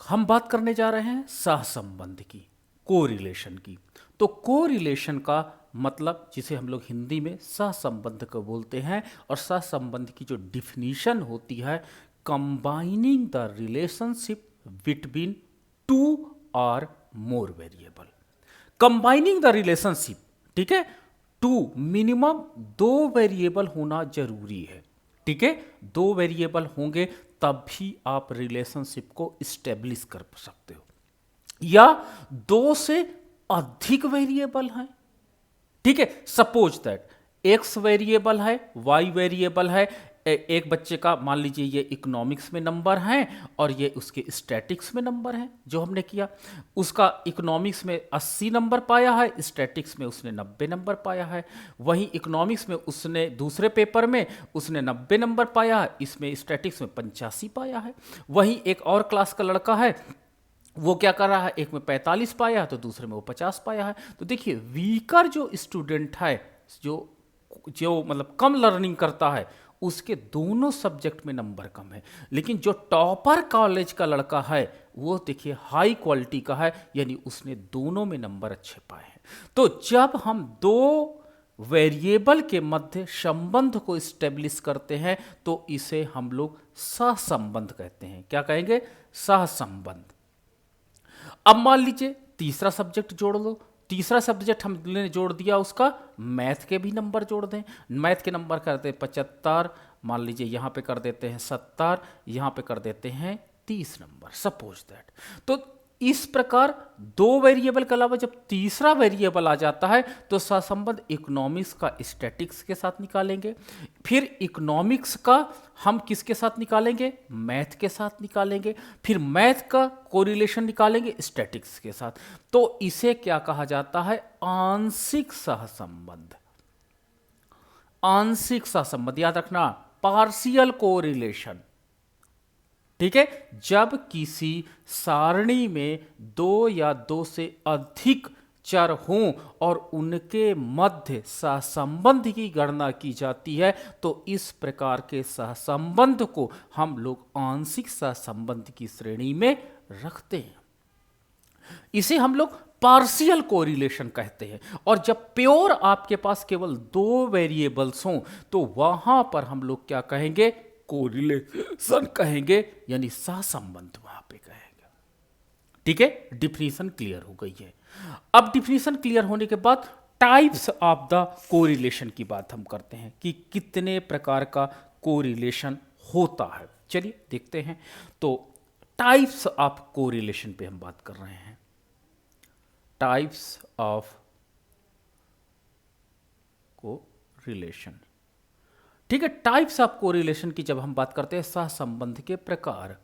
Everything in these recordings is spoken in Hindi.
हम बात करने जा रहे हैं सहसंबंध की, कोरिलेशन की। तो कोरिलेशन का मतलब जिसे हम लोग हिंदी में सहसंबंध को बोलते हैं, और सहसंबंध की जो डिफिनीशन होती है, combining the relationship between two और मोर वेरिएबल। कंबाइनिंग द रिलेशनशिप, ठीक है, टू, मिनिमम दो वेरिएबल होना जरूरी है, ठीक है। दो वेरिएबल होंगे तब भी आप रिलेशनशिप को स्टेब्लिश कर सकते हो, या दो से अधिक वेरिएबल हैं, ठीक है। सपोज दैट एक्स वेरिएबल है, वाई वेरिएबल है। एक बच्चे का मान लीजिए ये इकोनॉमिक्स में नंबर हैं और ये उसके स्टैटिक्स में नंबर हैं। जो हमने किया, उसका इकोनॉमिक्स में 80 नंबर पाया है, स्टैटिक्स में उसने 90 नंबर पाया है। वहीं इकोनॉमिक्स में उसने दूसरे पेपर में उसने 90 नंबर पाया है, इसमें स्टैटिक्स में 85 पाया है। वहीं एक और क्लास का लड़का है, वो क्या कर रहा है, एक में 45 पाया है तो दूसरे में वो 50 पाया है। तो देखिए, वीकर जो स्टूडेंट है, जो जो मतलब कम लर्निंग करता है, उसके दोनों सब्जेक्ट में नंबर कम है। लेकिन जो टॉपर कॉलेज का लड़का है, वो देखिए हाई क्वालिटी का है, यानी उसने दोनों में नंबर अच्छे पाए हैं। तो जब हम दो वेरिएबल के मध्य संबंध को स्टेब्लिश करते हैं तो इसे हम लोग सहसंबंध कहते हैं। क्या कहेंगे? सहसंबंध। अब मान लीजिए तीसरा सब्जेक्ट जोड़ लो। तीसरा सब्जेक्ट हमने जोड़ दिया, उसका मैथ के भी नंबर जोड़ दें। मैथ के नंबर करते हैं 75, मान लीजिए यहाँ पे कर देते हैं 70, यहाँ पे कर देते हैं 30 नंबर, सपोज दैट। तो इस प्रकार दो वेरिएबल के अलावा जब तीसरा वेरिएबल आ जाता है तो सहसंबंध इकोनॉमिक्स का स्टैटिक्स के साथ निकालेंगे, फिर इकोनॉमिक्स का हम किसके साथ निकालेंगे? मैथ के साथ निकालेंगे, फिर मैथ का कोरिलेशन निकालेंगे स्टैटिक्स के साथ। तो इसे क्या कहा जाता है? आंशिक सहसंबंध। आंशिक सहसंबंध याद रखना, पार्शियल कोरिलेशन, ठीक है। जब किसी सारणी में दो या दो से अधिक चर हों और उनके मध्य सहसंबंध की गणना की जाती है तो इस प्रकार के सहसंबंध को हम लोग आंशिक सहसंबंध की श्रेणी में रखते हैं। इसे हम लोग पार्शियल कोरिलेशन कहते हैं। और जब प्योर आपके पास केवल दो वेरिएबल्स हों तो वहां पर हम लोग क्या कहेंगे? कोरिलेशन कहेंगे, यानी सहसंबंध वहां पे कहेंगे, ठीक है। डिफिनीशन क्लियर हो गई है। अब डिफिनीशन क्लियर होने के बाद टाइप्स ऑफ द कोरिलेशन की बात हम करते हैं कि कितने प्रकार का कोरिलेशन होता है। चलिए देखते हैं। तो टाइप्स ऑफ कोरिलेशन पे हम बात कर रहे हैं। टाइप्स ऑफ कोरिलेशन, ठीक है। टाइप्स ऑफ कोरिलेशन की जब हम बात करते हैं, सहसंबंध के प्रकार,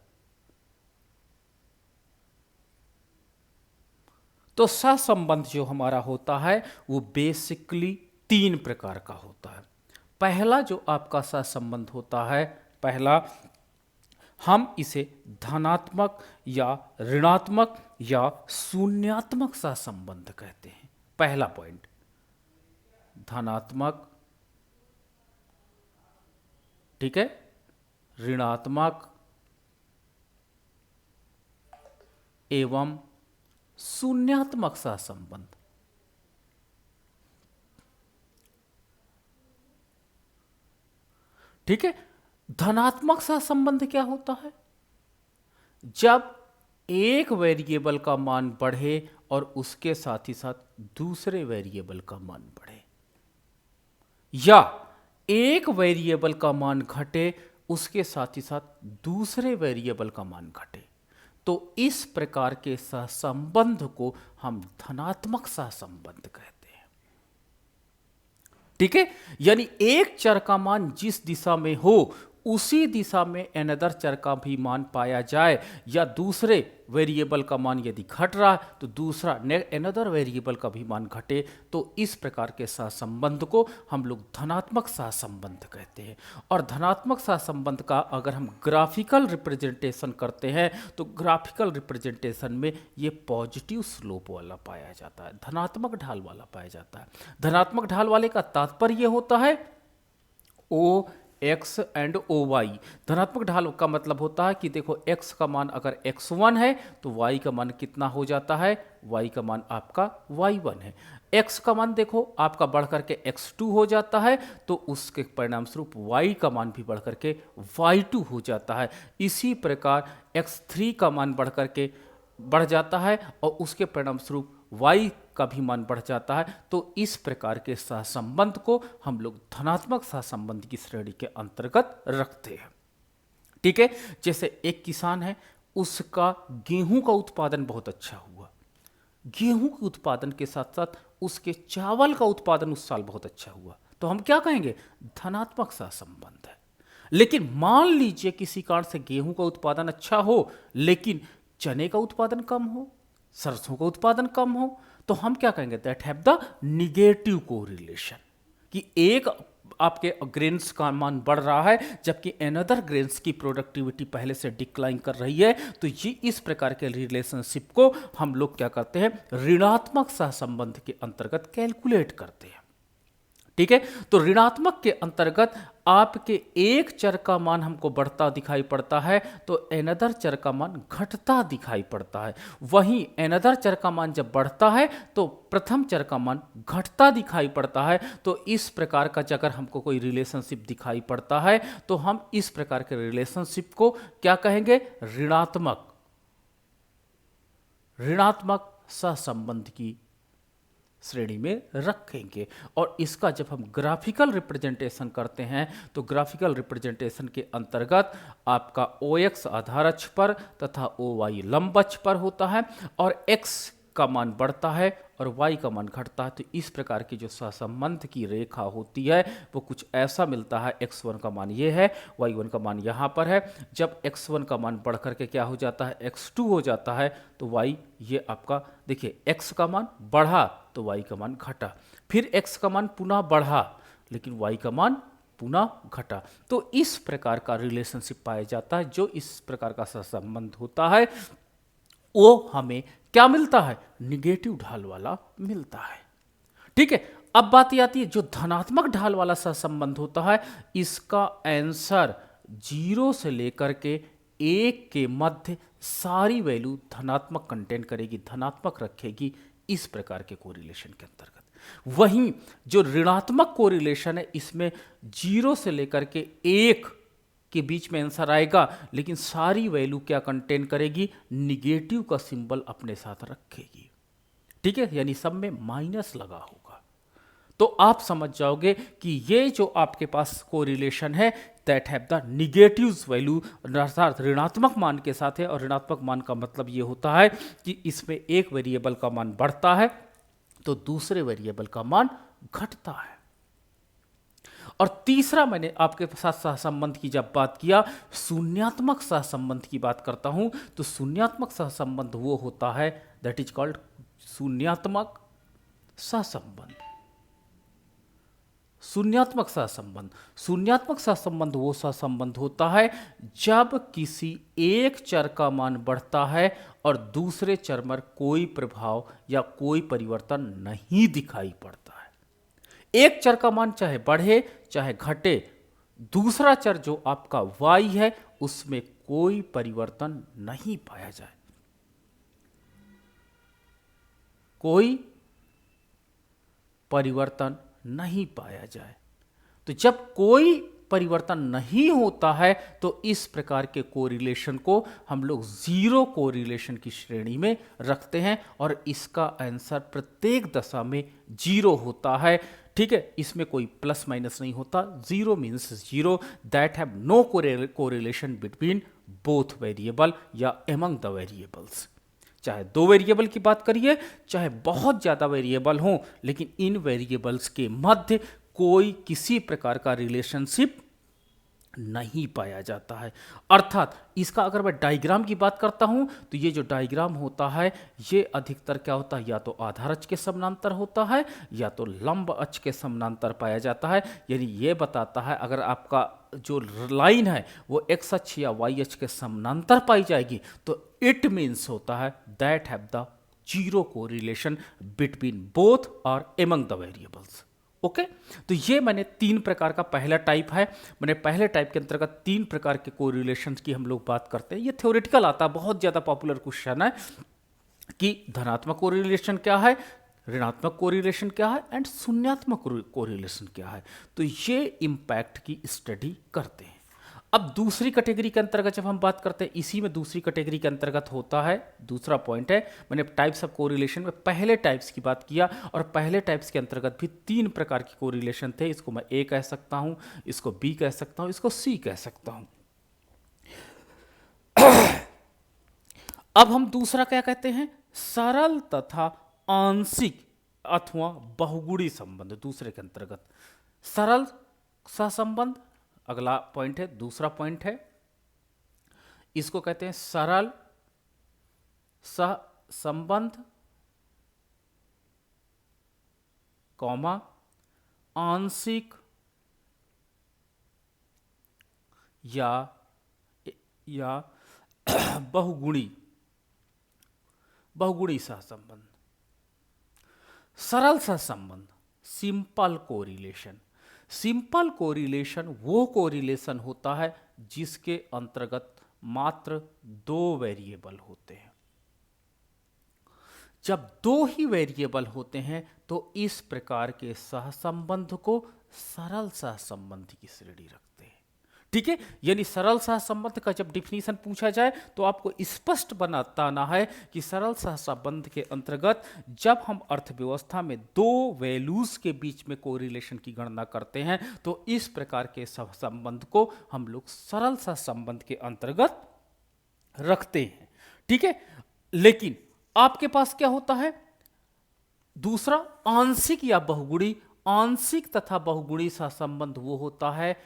तो सहसंबंध जो हमारा होता है वो बेसिकली तीन प्रकार का होता है। पहला जो आपका सहसंबंध होता है, पहला हम इसे धनात्मक या ऋणात्मक या शून्यात्मक सहसंबंध कहते हैं। पहला पॉइंट, धनात्मक, ठीक है, ऋणात्मक एवं शून्यात्मक सहसंबंध। ठीक है। धनात्मक सहसंबंध क्या होता है? जब एक वेरिएबल का मान बढ़े और उसके साथ ही साथ दूसरे वेरिएबल का मान बढ़े, या एक वेरिएबल का मान घटे उसके साथ ही साथ दूसरे वेरिएबल का मान घटे, तो इस प्रकार के सहसंबंध को हम धनात्मक सहसंबंध कहते हैं, ठीक है। यानी एक चर का मान जिस दिशा में हो उसी दिशा में अनदर चर का भी मान पाया जाए, या दूसरे वेरिएबल का मान यदि घट रहा है तो दूसरा अनदर वेरिएबल का भी मान घटे, तो इस प्रकार के सहसंबंध को हम लोग धनात्मक सहसंबंध कहते हैं। और धनात्मक सहसंबंध का अगर हम ग्राफिकल रिप्रेजेंटेशन करते हैं तो ग्राफिकल रिप्रेजेंटेशन में ये पॉजिटिव स्लोप वाला पाया जाता है, धनात्मक ढाल वाला पाया जाता है। धनात्मक ढाल वाले का तात्पर्य होता है O X and O Y. धनात्मक ढाल का मतलब होता है कि देखो x का मान अगर x1 है तो y का मान कितना हो जाता है, y का मान आपका y1 है। x का मान देखो आपका बढ़ करके x2 हो जाता है तो उसके परिणाम स्वरूप y का मान भी बढ़ करके y2 हो जाता है। इसी प्रकार x3 का मान बढ़ करके बढ़ जाता है और उसके परिणाम स्वरूप y का भी मान बढ़ जाता है। तो इस प्रकार के सहसंबंध को हम लोग धनात्मक सहसंबंध की श्रेणी के अंतर्गत रखते हैं। ठीक है, जैसे एक किसान है, उसका गेहूं का उत्पादन बहुत अच्छा हुआ, गेहूं के उत्पादन के साथ साथ उसके चावल का उत्पादन उस साल बहुत अच्छा हुआ, तो हम क्या कहेंगे, धनात्मक सहसंबंध है। लेकिन मान लीजिए किसी कारण से गेहूं का उत्पादन अच्छा हो लेकिन चने का उत्पादन कम हो, सरसों का उत्पादन कम हो, तो हम क्या कहेंगे, that have the negative correlation, कि एक आपके ग्रेन्स का मान बढ़ रहा है जबकि अनदर ग्रेन्स की प्रोडक्टिविटी पहले से डिक्लाइन कर रही है। तो ये इस प्रकार के रिलेशनशिप को हम लोग क्या करते हैं, ऋणात्मक सहसंबंध के अंतर्गत कैलकुलेट करते हैं। ठीक है, तो ऋणात्मक के अंतर्गत आपके एक चर का मान हमको बढ़ता दिखाई पड़ता है तो अनदर चर का मान घटता दिखाई पड़ता है। वहीं अनदर चर का मान जब बढ़ता है तो प्रथम चर का मान घटता दिखाई पड़ता है। तो इस प्रकार का अगर हमको कोई रिलेशनशिप दिखाई पड़ता है तो हम इस प्रकार के रिलेशनशिप को क्या कहेंगे, ऋणात्मक सहसंबंध की श्रेणी में रखेंगे। और इसका जब हम ग्राफिकल रिप्रेजेंटेशन करते हैं तो ग्राफिकल रिप्रेजेंटेशन के अंतर्गत आपका OX आधार अक्ष पर तथा OY लंब अक्ष पर होता है और X का मान बढ़ता है और Y का मान घटता है। तो इस प्रकार की जो सहसंबंध की रेखा होती है वो कुछ ऐसा मिलता है, x1 का मान ये है, y1 का मान यहाँ पर है। जब x1 का मान बढ़ करके क्या हो जाता है, x2 हो जाता है तो y ये आपका देखिए x का मान बढ़ा तो y का मान घटा, फिर x का मान पुनः बढ़ा लेकिन y का मान पुनः घटा। तो इस प्रकार का रिलेशनशिप पाया जाता है। जो इस प्रकार का सहसंबंध होता है वो हमें क्या मिलता है, निगेटिव ढाल वाला मिलता है। ठीक है, अब बात आती है जो धनात्मक ढाल वाला सहसंबंध होता है, इसका आंसर 0 से लेकर के 1 के मध्य सारी वैल्यू धनात्मक कंटेंट करेगी, धनात्मक रखेगी, इस प्रकार के कोरिलेशन के अंतर्गत। वहीं जो ऋणात्मक कोरिलेशन है इसमें 0 से लेकर के 1 के बीच में आंसर आएगा लेकिन सारी वैल्यू क्या कंटेन करेगी, निगेटिव का सिंबल अपने साथ रखेगी। ठीक है, यानी सब में माइनस लगा होगा। तो आप समझ जाओगे कि ये जो आपके पास कोरिलेशन है that have the negative value, अर्थात ऋणात्मक मान के साथ है। और ऋणात्मक मान का मतलब ये होता है कि इसमें एक वेरिएबल का मान बढ़ता है तो दूसरे वेरिएबल का मान घटता है। और तीसरा मैंने आपके साथ सहसंबंध की जब बात किया, शून्यात्मक सहसंबंध की बात करता हूं तो शून्यात्मक सहसंबंध वो होता है दैट इज कॉल्ड शून्यात्मक सहसंबंध। शून्यात्मक सहसंबंध, शून्यात्मक सहसंबंध वो सहसंबंध होता है जब किसी एक चर का मान बढ़ता है और दूसरे चर पर कोई प्रभाव या कोई परिवर्तन नहीं दिखाई पड़ता है। एक चर का मान चाहे बढ़े चाहे घटे, दूसरा चर जो आपका y है उसमें कोई परिवर्तन नहीं पाया जाए, कोई परिवर्तन नहीं पाया जाए। तो जब कोई परिवर्तन नहीं होता है तो इस प्रकार के कोरिलेशन को हम लोग जीरो कोरिलेशन की श्रेणी में रखते हैं और इसका आंसर प्रत्येक दशा में 0 होता है। ठीक है, इसमें कोई प्लस माइनस नहीं होता, 0 means 0, that have no correlation between both variable या एमंग द वेरिएबल्स। चाहे 2 वेरिएबल की बात करिए चाहे बहुत ज़्यादा वेरिएबल हों, लेकिन इन वेरिएबल्स के मध्य कोई किसी प्रकार का रिलेशनशिप नहीं पाया जाता है। अर्थात इसका अगर मैं डायग्राम की बात करता हूं तो ये जो डायग्राम होता है ये अधिकतर क्या होता है, या तो आधार अक्ष के समानांतर होता है या तो लंब अक्ष के समानांतर पाया जाता है। यानी ये बताता है अगर आपका जो लाइन है वो एक्स अक्ष या वाई अक्ष के समानांतर पाई जाएगी तो इट मीन्स होता है that have the zero correlation between both और एमंग द वेरिएबल्स। ओके। तो ये मैंने 3 प्रकार का पहला टाइप है, मैंने पहले टाइप के अंतर्गत 3 प्रकार के कोरिलेशंस की हम लोग बात करते हैं। ये थ्योरेटिकल आता है, बहुत ज़्यादा पॉपुलर क्वेश्चन है कि धनात्मक कोरिलेशन क्या है, ऋणात्मक कोरिलेशन क्या है एंड शून्यात्मक कोरिलेशन क्या है। तो ये इम्पैक्ट की स्टडी करते हैं। अब दूसरी कैटेगरी के अंतर्गत जब हम बात करते हैं, इसी में दूसरी कैटेगरी के अंतर्गत होता है, दूसरा पॉइंट है, मैंने टाइप्स ऑफ कोरिलेशन में पहले टाइप्स की बात किया और पहले टाइप्स के अंतर्गत भी 3 प्रकार की कोरिलेशन थे। इसको मैं ए कह सकता हूं, इसको बी कह सकता हूं, इसको सी कह सकता हूं। अब हम दूसरा क्या कहते हैं, सरल तथा आंशिक अथवा बहुगुणी संबंध। दूसरे के अंतर्गत सरल सहसंबंध अगला पॉइंट है, दूसरा पॉइंट है, इसको कहते हैं सरल सहसंबंध कॉमा आंशिक या बहुगुणी सहसंबंध। सरल सहसंबंध, सिंपल कोरिलेशन। सिंपल कोरिलेशन वो कोरिलेशन होता है जिसके अंतर्गत मात्र 2 वेरिएबल होते हैं। जब 2 ही वेरिएबल होते हैं तो इस प्रकार के सहसंबंध को सरल सहसंबंध की श्रेणी रखते हैं। ठीक है, यानी सरल सहसंबंध का जब डिफिनीशन पूछा जाए तो आपको स्पष्ट बताना है कि सरल सहसंबंध के अंतर्गत जब हम अर्थव्यवस्था में 2 वैल्यूज के बीच में कोरिलेशन की गणना करते हैं तो इस प्रकार के सहसंबंध को हम लोग सरल सहसंबंध के अंतर्गत रखते हैं। ठीक है, लेकिन आपके पास क्या होता है दूसरा, आंशिक या बहुगुणी। आंशिक तथा बहुगुणी सहसंबंध वो होता है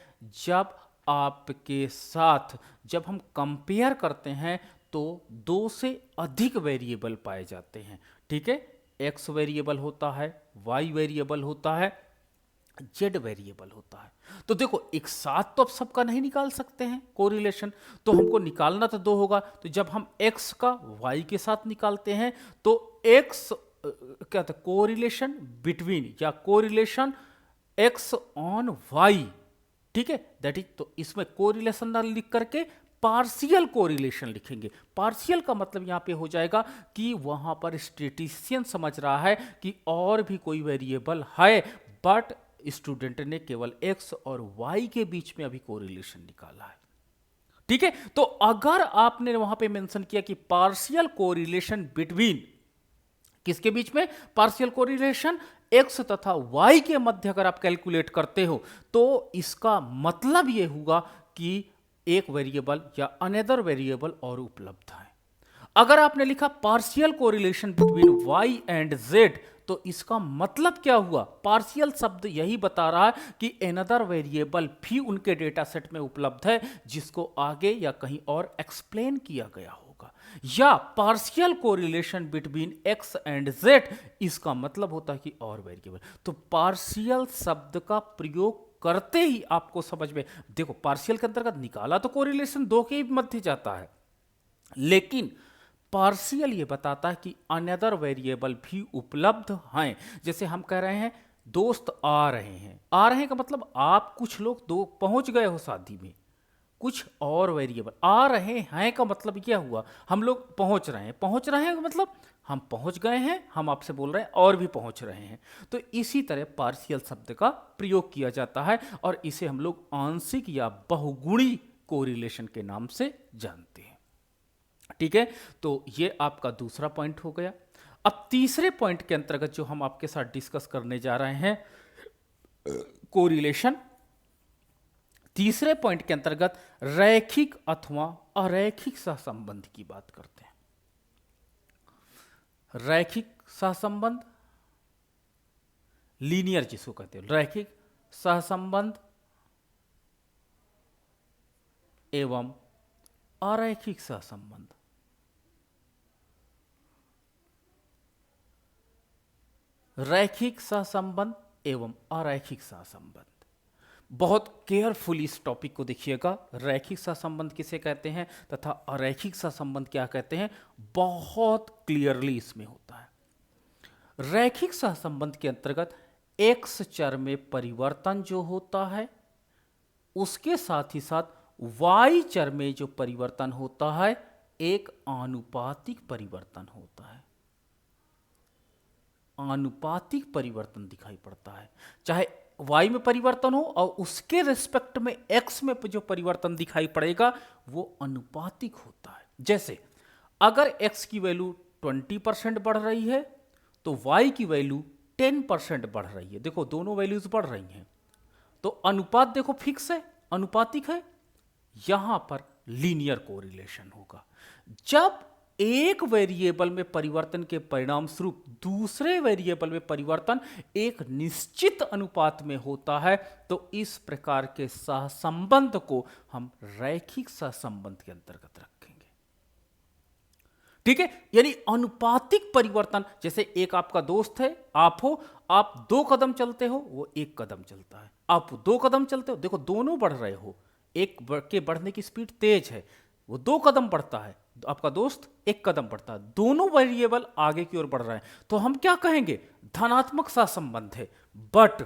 जब आपके साथ जब हम कंपेयर करते हैं तो 2 से अधिक वेरिएबल पाए जाते हैं। ठीक है, x वेरिएबल होता है, y वेरिएबल होता है, z वेरिएबल होता है। तो देखो एक साथ तो आप सबका नहीं निकाल सकते हैं कोरिलेशन, तो हमको निकालना तो 2 होगा। तो जब हम x का y के साथ निकालते हैं तो x क्या था, कोरिलेशन बिटवीन या कोरिलेशन x ऑन y। ठीक है, दैट इज, तो इसमें कोरिलेशन ना लिख करके पार्शियल कोरिलेशन लिखेंगे। पार्शियल का मतलब यहां पे हो जाएगा कि वहां पर स्टैटिस्टिशियन समझ रहा है कि और भी कोई वेरिएबल है, बट स्टूडेंट ने केवल x और y के बीच में अभी कोरिलेशन निकाला है। ठीक है, तो अगर आपने वहां पे मेंशन किया कि पार्शियल कोरिलेशन बिटवीन, किसके बीच में, पार्शियल कोरिलेशन x तथा y के मध्य अगर आप कैलकुलेट करते हो तो इसका मतलब यह होगा कि एक वेरिएबल या अनदर वेरिएबल और उपलब्ध है। अगर आपने लिखा partial correlation between y and z तो इसका मतलब क्या हुआ, पार्शियल शब्द यही बता रहा है कि अनदर वेरिएबल भी उनके डेटा सेट में उपलब्ध है जिसको आगे या कहीं और एक्सप्लेन किया गया होगा। या partial correlation between x and z, इसका मतलब होता है कि और वेरिएबल। तो पार्शियल शब्द का प्रयोग करते ही आपको समझ में, देखो पार्शियल के अंतर्गत निकाला तो कोरिलेशन 2 के मध्य जाता है, लेकिन पार्शियल ये बताता है कि अनदर वेरिएबल भी उपलब्ध हैं। जैसे हम कह रहे हैं दोस्त आ रहे हैं का मतलब आप कुछ लोग दो पहुंच गए हो शादी में, कुछ और वेरिएबल आ रहे हैं का मतलब क्या हुआ, हम लोग पहुंच रहे हैं का मतलब हम पहुंच गए हैं, हम आपसे बोल रहे हैं और भी पहुंच रहे हैं। तो इसी तरह पार्शियल शब्द का प्रयोग किया जाता है और इसे हम लोग आंशिक या बहुगुणी कोरिलेशन के नाम से जानते हैं। ठीक है, तो ये आपका दूसरा पॉइंट हो गया। अब तीसरे पॉइंट के अंतर्गत जो हम आपके साथ डिस्कस करने जा रहे हैं कोरिलेशन, तीसरे पॉइंट के अंतर्गत रैखिक अथवा अरैखिक सहसंबंध की बात करते हैं। रैखिक सहसंबंध, लीनियर जिसको कहते हैं, रैखिक सहसंबंध एवं अरैखिक सहसंबंध। रैखिक सहसंबंध एवं अरैखिक सहसंबंध, बहुत केयरफुली इस टॉपिक को देखिएगा। रैखिक सहसंबंध किसे कहते हैं तथा अरैखिक सहसंबंध क्या कहते हैं, बहुत क्लियरली इसमें होता है। रैखिक सहसंबंध के अंतर्गत एक्स चर में परिवर्तन जो होता है उसके साथ ही साथ वाई चर में जो परिवर्तन होता है एक आनुपातिक परिवर्तन होता है। आनुपातिक परिवर्तन दिखाई पड़ता है, चाहे y में परिवर्तन हो और उसके रिस्पेक्ट में x में जो परिवर्तन दिखाई पड़ेगा वो अनुपातिक होता है। जैसे अगर x की वैल्यू 20% बढ़ रही है तो y की वैल्यू 10% बढ़ रही है। देखो दोनों वैल्यूज बढ़ रही हैं तो अनुपात देखो फिक्स है, अनुपातिक है। यहां पर लीनियर कोरिलेशन होगा। जब एक वेरिएबल में परिवर्तन के परिणाम स्वरूप दूसरे वेरिएबल में परिवर्तन एक निश्चित अनुपात में होता है तो इस प्रकार के सहसंबंध को हम रैखिक सहसंबंध के अंतर्गत रखेंगे। ठीक है, यानी अनुपातिक परिवर्तन, जैसे एक आपका दोस्त है, आप हो, आप 2 कदम चलते हो, वो 1 कदम चलता है। आप 2 कदम चलते हो, देखो दोनों बढ़ रहे हो, एक के बढ़ने की स्पीड तेज है, वो 2 कदम बढ़ता है, आपका दोस्त 1 कदम बढ़ता है, दोनों वेरिएबल आगे की ओर बढ़ रहे हैं, तो हम क्या कहेंगे? धनात्मक सहसंबंध है। बट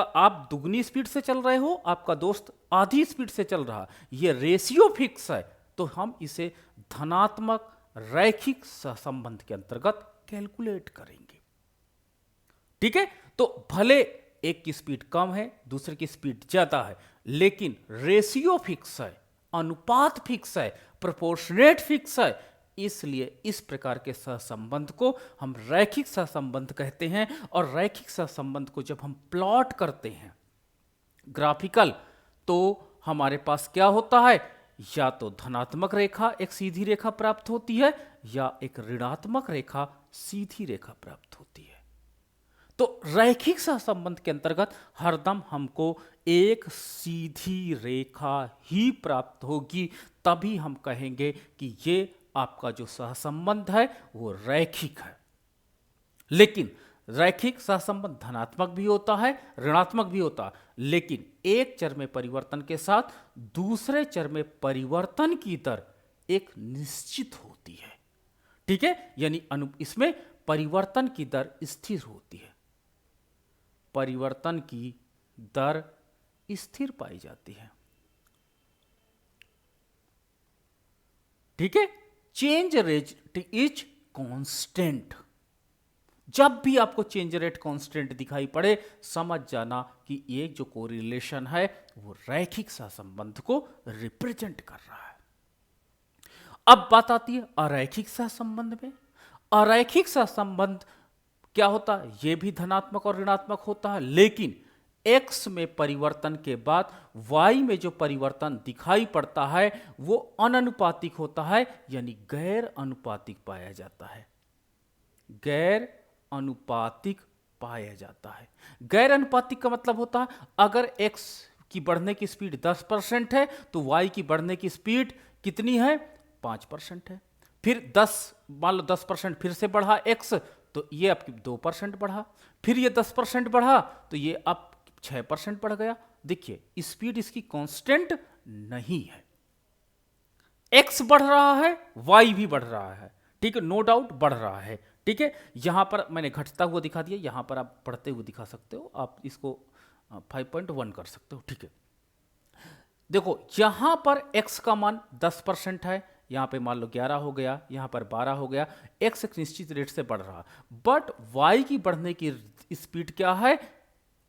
आप दुगनी स्पीड से चल रहे हो, आपका दोस्त आधी स्पीड से चल रहा, ये रेशियो फिक्स है, तो हम इसे धनात्मक रैखिक सहसंबंध के अंतर्गत कैलकुलेट करेंगे। ठीक है, तो भले एक की स्पीड कम है, दूसरे की स्पीड ज्यादा है, लेकिन रेशियो फिक्स है, अनुपात फिक्स है, प्रोपोर्शनेट फिक्स है, इसलिए इस प्रकार के सहसंबंध को हम रैखिक सहसंबंध कहते हैं। और रैखिक सहसंबंध को जब हम प्लॉट करते हैं ग्राफिकल, तो हमारे पास क्या होता है? या तो धनात्मक रेखा एक सीधी रेखा प्राप्त होती है या एक ऋणात्मक रेखा सीधी रेखा प्राप्त होती है। तो रैखिक सहसंबंध के अंतर्गत हरदम हमको एक सीधी रेखा ही प्राप्त होगी, तभी हम कहेंगे कि ये आपका जो सहसंबंध है वो रैखिक है। लेकिन रैखिक सहसंबंध धनात्मक भी होता है, ऋणात्मक भी होता है, लेकिन एक चर में परिवर्तन के साथ दूसरे चर में परिवर्तन की दर एक निश्चित होती है। ठीक है, यानी इसमें परिवर्तन की दर स्थिर होती है, परिवर्तन की दर स्थिर पाई जाती है। ठीक है, चेंज रेट इज कांस्टेंट। जब भी आपको चेंज रेट कांस्टेंट दिखाई पड़े, समझ जाना कि ये जो कोरिलेशन है वो रैखिक सहसंबंध को रिप्रेजेंट कर रहा है। अब बात आती है अरैखिक सहसंबंध में। अरैखिक सहसंबंध क्या होता है? ये भी धनात्मक और ऋणात्मक होता है, लेकिन x में परिवर्तन के बाद y में जो परिवर्तन दिखाई पड़ता है वो अननुपातिक होता है, यानी गैर अनुपातिक पाया जाता है। गैर अनुपातिक पाया जाता है। गैर अनुपातिक का मतलब होता है अगर x की बढ़ने की स्पीड 10% है तो y की बढ़ने की स्पीड कितनी है? 5% है। फिर 10, मान लो 10% फिर से बढ़ा x, तो ये आपकी 2% बढ़ा, फिर ये 10% बढ़ा तो ये अब 6% बढ़ गया। देखिए स्पीड इसकी कांस्टेंट नहीं है, x बढ़ रहा है, y भी बढ़ रहा है। ठीक है, नो डाउट बढ़ रहा है। ठीक है, यहां पर मैंने घटता हुआ दिखा दिया, यहां पर आप बढ़ते हुए दिखा सकते हो, आप इसको 5.1 कर सकते हो। ठीक है, देखो यहां पर x का मान 10% है, यहां पे मान लो 11 हो गया, यहां पर 12 हो गया, x एक निश्चित रेट से बढ़ रहा, बट y की बढ़ने की स्पीड क्या है?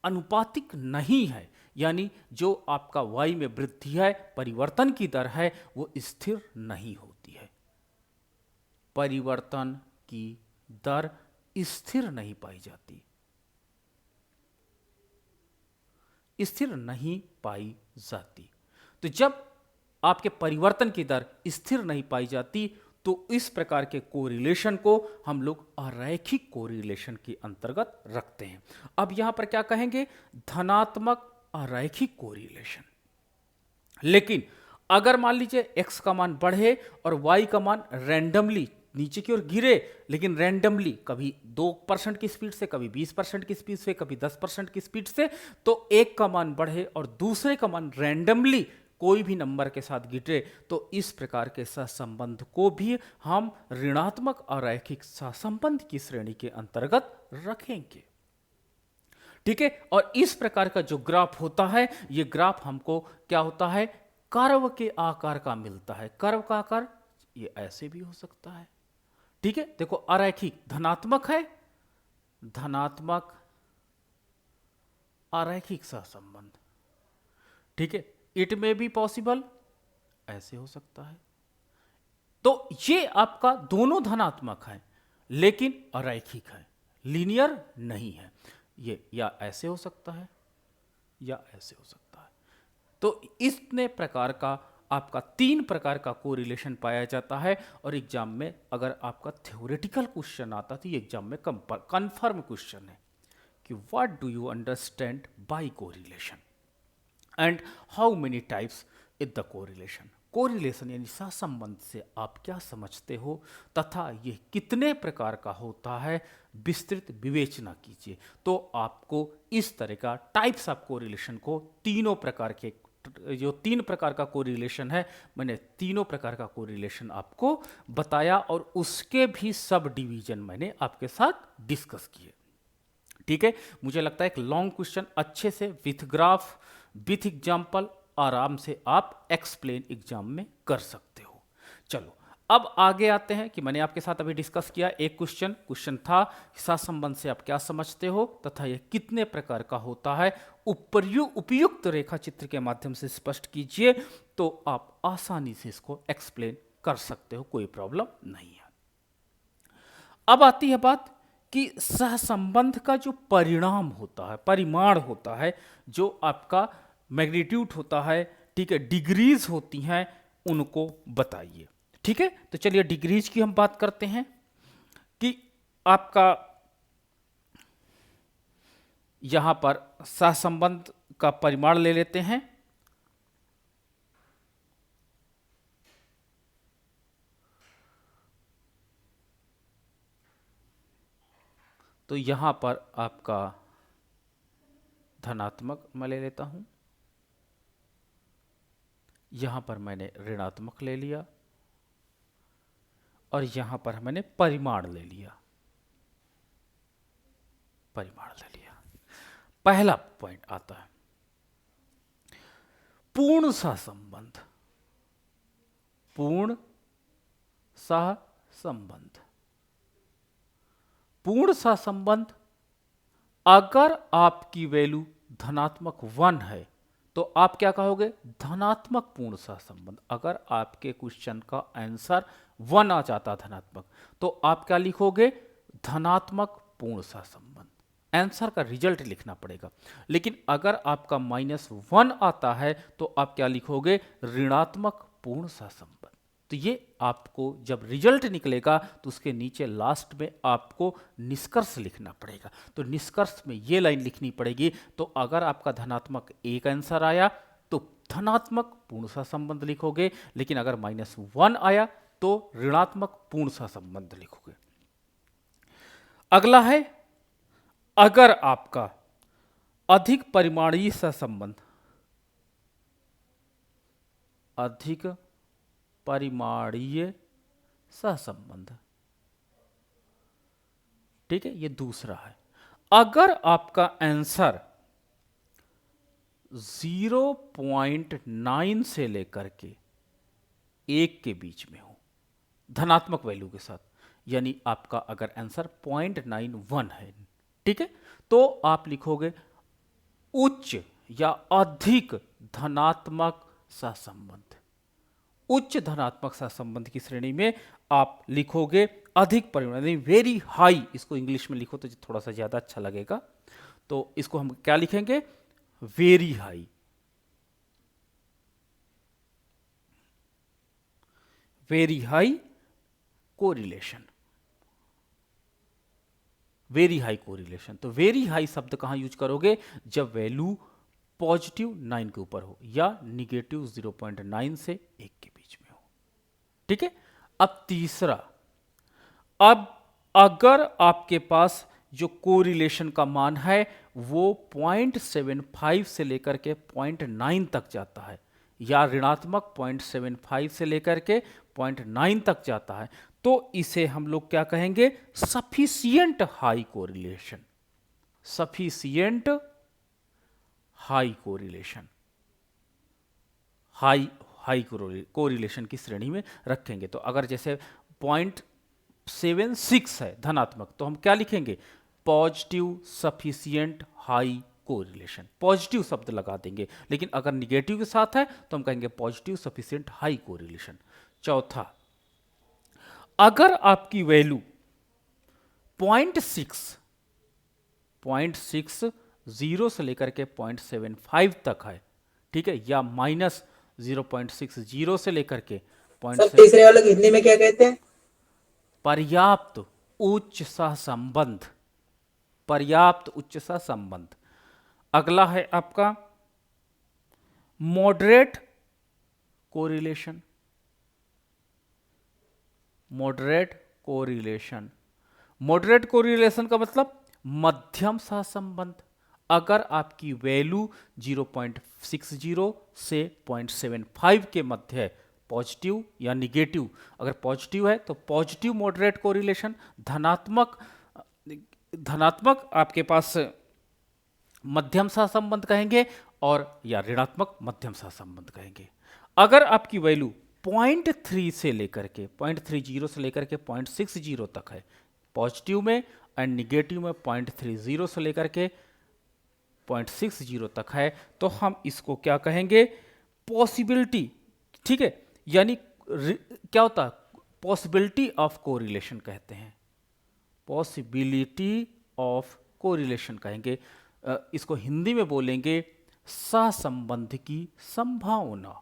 अनुपातिक नहीं है, यानी जो आपका y में वृद्धि है, परिवर्तन की दर है, वो स्थिर नहीं होती है। परिवर्तन की दर स्थिर नहीं पाई जाती, स्थिर नहीं पाई जाती। तो जब आपके परिवर्तन की दर स्थिर नहीं पाई जाती तो इस प्रकार के कोरिलेशन को हम लोग अरैखिक कोरिलेशन के अंतर्गत रखते हैं। अब यहां पर क्या कहेंगे? धनात्मक अरैखिक कोरिलेशन। लेकिन अगर मान लीजिए x का मान बढ़े और y का मान रैंडमली नीचे की ओर गिरे, लेकिन रैंडमली कभी 2% की स्पीड से, कभी 20% की स्पीड से, कभी 10% की स्पीड से, तो एक का मान बढ़े और दूसरे का मान रैंडमली कोई भी नंबर के साथ गिरे, तो इस प्रकार के सहसंबंध को भी हम ऋणात्मक अरैखिक सहसंबंध की श्रेणी के अंतर्गत रखेंगे। ठीक है। और इस प्रकार का जो ग्राफ होता है, ये ग्राफ हमको क्या होता है, कर्व के आकार का मिलता है। कर्व का आकार ये ऐसे भी हो सकता है। ठीक है, देखो अरैखिक धनात्मक है, धनात्मक अरैखिक सहसंबंध। ठीक है, इट में भी पॉसिबल ऐसे हो सकता है। तो ये आपका दोनों धनात्मक है लेकिन अरैखिक है, लीनियर नहीं है। ये या ऐसे हो सकता है या ऐसे हो सकता है। तो इतने प्रकार का आपका 3 प्रकार का कोरिलेशन पाया जाता है। और एग्जाम में अगर आपका थ्योरेटिकल क्वेश्चन आता तो ये एग्जाम में कंफर्म क्वेश्चन है कि what do you understand by correlation and how many types is the correlation. Correlation यानी सहसंबंध से आप क्या समझते हो तथा ये कितने प्रकार का होता है, विस्तृत विवेचना कीजिए। तो आपको इस तरह का टाइप्स ऑफ कोरिलेशन को तीनों प्रकार के, जो 3 प्रकार का कोरिलेशन है, मैंने तीनों प्रकार का कोरिलेशन आपको बताया और उसके भी सब डिवीजन मैंने आपके साथ डिस्कस किए। ठीक है, मुझे लगता है एक लॉन्ग क्वेश्चन अच्छे से विथ ग्राफ विथ एग्जाम्पल आराम से आप एक्सप्लेन एग्जाम में कर सकते हो। चलो अब आगे आते हैं कि मैंने आपके साथ अभी डिस्कस किया एक क्वेश्चन था सहसंबंध से आप क्या समझते हो तथा यह कितने प्रकार का होता है, उपयुक्त रेखा चित्र के माध्यम से स्पष्ट कीजिए तो आप आसानी से इसको एक्सप्लेन कर सकते हो, कोई प्रॉब्लम नहीं है। अब आती है बात कि सहसंबंध का जो परिणाम होता है, परिमाण होता है, जो आपका मैग्नीट्यूड होता है, ठीक है, डिग्रीज होती हैं, उनको बताइए। ठीक है, तो चलिए डिग्रीज की हम बात करते हैं कि आपका यहां पर सहसंबंध का परिमाण ले लेते हैं। तो यहां पर आपका धनात्मक मैं ले लेता हूं, यहां पर मैंने ऋणात्मक ले लिया और यहां पर मैंने परिमाण ले लिया, परिमाण ले लिया। पहला पॉइंट आता है पूर्ण सहसंबंध। पूर्ण सहसंबंध, पूर्ण सहसंबंध अगर आपकी वैल्यू धनात्मक 1 है तो आप क्या कहोगे, धनात्मक पूर्ण सहसंबंध। अगर आपके क्वेश्चन का आंसर 1 आ जाता धनात्मक तो आप क्या लिखोगे, धनात्मक पूर्ण सहसंबंध। आंसर का रिजल्ट लिखना पड़ेगा। लेकिन अगर आपका -1 आता है तो आप क्या लिखोगे, ऋणात्मक पूर्ण सहसंबंध। तो ये आपको जब रिजल्ट निकलेगा तो उसके नीचे लास्ट में आपको निष्कर्ष लिखना पड़ेगा। तो निष्कर्ष में ये लाइन लिखनी पड़ेगी। तो अगर आपका धनात्मक 1 आंसर आया तो धनात्मक पूर्ण सहसंबंध लिखोगे, लेकिन अगर -1 आया तो ऋणात्मक पूर्ण सहसंबंध लिखोगे। अगला है अगर आपका अधिक परिमाणीय सहसंबंध, अधिक परिमाणीय सहसंबंध, ठीक है, ये दूसरा है। अगर आपका आंसर 0.9 से लेकर के 1 के बीच में हो धनात्मक वैल्यू के साथ, यानी आपका अगर आंसर 0.91 है, ठीक है, तो आप लिखोगे उच्च या अधिक धनात्मक सहसंबंध। उच्च धनात्मक सहसंबंध की श्रेणी में आप लिखोगे अधिक परिमाण, वेरी हाई। इसको इंग्लिश में लिखो तो थोड़ा सा ज्यादा अच्छा लगेगा। तो इसको हम क्या लिखेंगे, very high. Very high correlation, very high correlation. तो वेरी हाई शब्द कहां यूज करोगे, जब वैल्यू पॉजिटिव 9 के ऊपर हो या निगेटिव 0.9 से 1 के बीच में हो। ठीक है, अब तीसरा, अब अगर आपके पास जो कोरिलेशन का मान है वो 0.75 से लेकर के 0.9 तक जाता है या ऋणात्मक 0.75 से लेकर के 0.9 तक जाता है, तो इसे हम लोग क्या कहेंगे, sufficient high correlation. Sufficient high correlation, high correlation की श्रेणी में रखेंगे। तो अगर जैसे 0.76 है धनात्मक, तो हम क्या लिखेंगे? Positive sufficient high correlation, positive शब्द लगा देंगे। लेकिन अगर निगेटिव के साथ है तो हम कहेंगे पॉजिटिव सफिशिएंट हाई कोरिलेशन। चौथा, अगर आपकी वैल्यू 0.60 से लेकर के 0.75 तक है, ठीक है, या माइनस 0.60 से लेकर के सब तीसरे वाले को हिंदी में क्या कहते हैं? पर्याप्त उच्च सहसंबंध, पर्याप्त उच्च सहसंबंध। अगला है आपका moderate correlation, moderate correlation. Moderate correlation का मतलब मध्यम सहसंबंध। अगर आपकी वैल्यू 0.60 से 0.75 के मध्य है, पॉजिटिव या निगेटिव, अगर पॉजिटिव है तो पॉजिटिव मॉडरेट कोरिलेशन, धनात्मक धनात्मक आपके पास मध्यम सहसंबंध कहेंगे, और या ऋणात्मक मध्यम सहसंबंध कहेंगे। अगर आपकी वैल्यू 0.3 से लेकर के 0.30 से लेकर के 0.60 तक है पॉजिटिव में, एंड निगेटिव में 0.30 से लेकर के 0.60 तक है, तो हम इसको क्या कहेंगे? पॉसिबिलिटी, ठीक है, यानी क्या होता है? पॉसिबिलिटी ऑफ कोरिलेशन कहते हैं, पॉसिबिलिटी ऑफ कोरिलेशन कहेंगे। इसको हिंदी में बोलेंगे सहसंबंध की संभावना,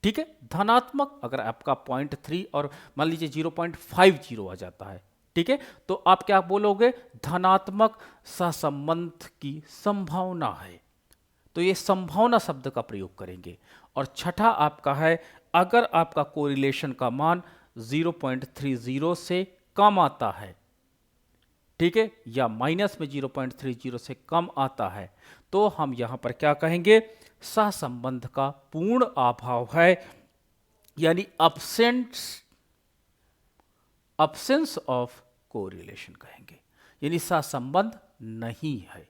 ठीक है। धनात्मक अगर आपका 0.3 और मान लीजिए 0.50 आ जाता है, ठीक है, तो आप क्या बोलोगे? धनात्मक सहसंबंध की संभावना है। तो ये संभावना शब्द का प्रयोग करेंगे। और छठा आपका है, अगर आपका कोरिलेशन का मान 0.30 से कम आता है, ठीक है, या माइनस में 0.30 से कम आता है, तो हम यहां पर क्या कहेंगे? सहसंबंध का पूर्ण अभाव है, यानी अब्सेंस ऑफ कोरिलेशन कहेंगे, यानी सहसंबंध नहीं है,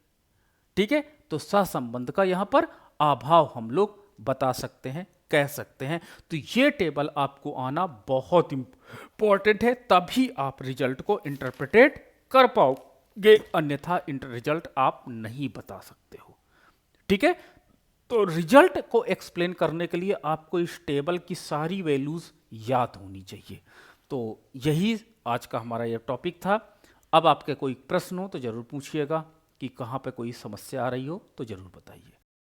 ठीक है। तो सहसंबंध का यहां पर अभाव हम लोग बता सकते हैं, कह सकते हैं। तो ये टेबल आपको आना बहुत इंपॉर्टेंट है, तभी आप रिजल्ट को इंटरप्रेटेट कर पाओगे, अन्यथा रिजल्ट आप नहीं बता सकते हो, ठीक है। तो रिजल्ट को एक्सप्लेन करने के लिए आपको इस टेबल की सारी वैल्यूज याद होनी चाहिए। तो यही आज का हमारा ये टॉपिक था। अब आपके कोई प्रश्न हो तो जरूर पूछिएगा, कि कहाँ पे कोई समस्या आ रही हो तो जरूर बताइए।